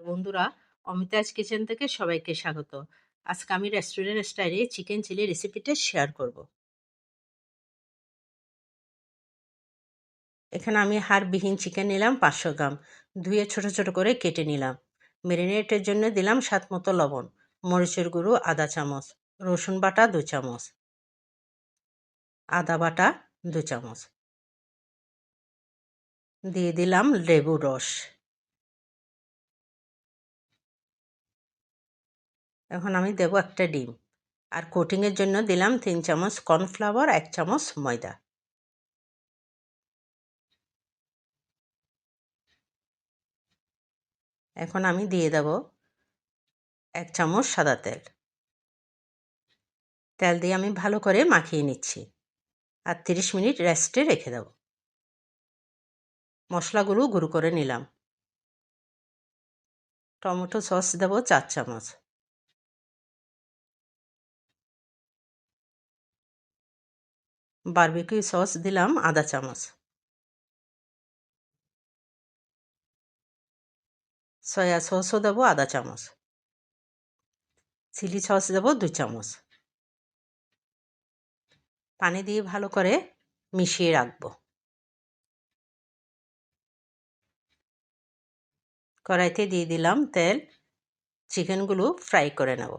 বন্ধুরা, অমিতাজ কিচেন থেকে সবাইকে স্বাগত। আজকে আমি রেস্টুরেন্ট স্টাইলে চিকেন চিলি রেসিপিটা শেয়ার করব। এখানে আমি হাড়বিহীন চিকেন নিলাম 500 গ্রাম, ধুয়ে ছোট ছোট করে কেটে নিলাম। ম্যারিনেটের জন্য দিলাম স্বাদ মতো লবণ, মরিচের গুঁড়ো আধা চামচ, রসুন বাটা 2 চামচ, আদা বাটা 2 চামচ, দিয়ে দিলাম লেবু রস। এখন আমি দেব একটা ডিম, আর কোটিংয়ের জন্য দিলাম 3 চামচ কর্নফ্লাওয়ার, 1 চামচ ময়দা। এখন আমি দিয়ে দেব 1 চামচ সাদা তেল। তেল দিয়ে আমি ভালো করে মাখিয়ে নিচ্ছি, আর 30 মিনিট রেস্টে রেখে দেব। মশলাগুলো গুঁড়ো করে নিলাম। টমেটো সস দেব 4 চামচ, বারবিকিউ সস দিলাম আধা চামচ, সয়া সসও দেব আধা চামচ, চিলি সস দেব 2 চামচ। পানি দিয়ে ভালো করে মিশিয়ে রাখবো। কড়াইতে দিয়ে দিলাম তেল, চিকেনগুলো ফ্রাই করে নেব।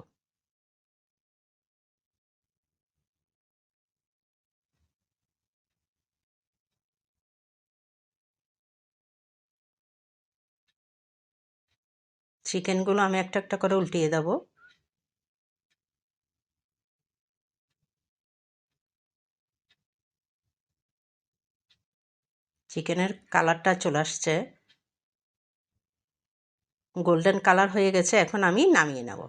চিকেনগুলো আমি একটা একটা করে উল্টিয়ে দেব। চিকেনের কালারটা চলে আসছে, গোল্ডেন কালার হয়ে গেছে। এখন আমি নামিয়ে নেব।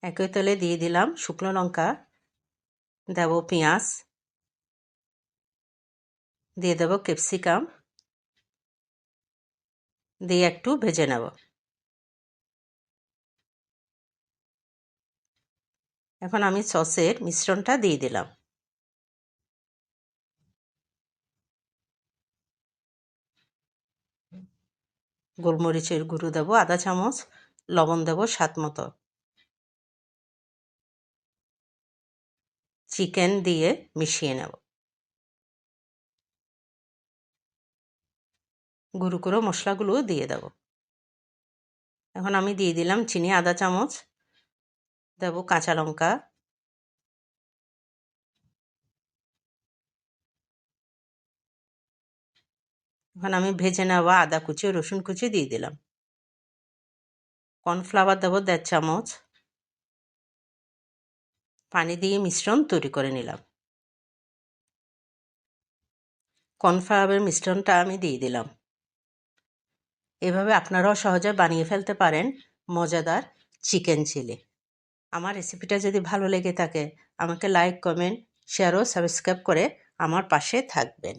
একই তেলে দিয়ে দিলাম শুকনো লঙ্কা, দেব পেঁয়াজ, দিয়ে দেব ক্যাপসিকাম, দিয়ে একটু ভেজে নেব। এখন আমি সসের মিশ্রণটা দিয়ে দিলাম। গোলমরিচের গুঁড়ো দেব আধা চামচ, লবণ দেব স্বাদ মতো। চিকেন দিয়ে মিশিয়ে নেব। গুঁড়ো করে মশলাগুলো দিয়ে দেব। এখন আমি দিয়ে দিলাম চিনি আধা চামচ, দেব কাঁচা লঙ্কা, এখন আমি ভেজে নেওয়া আদা কুচি রসুন কুচি দিয়ে দিলাম। কর্নফ্লাওয়ার দেব 1.5 চামচ। পানি দিয়ে মিশ্রণ তৈরি করে নিলাম। কর্নফ্লাওয়ারের মিশ্রণটা আমি দিয়ে দিলাম। এভাবে আপনারাও সহজে বানিয়ে ফেলতে পারেন মজাদার চিকেন চিলি। আমার রেসিপিটা যদি ভালো লেগে থাকে আমাকে লাইক, কমেন্ট, শেয়ার ও সাবস্ক্রাইব করে আমার পাশে থাকবেন।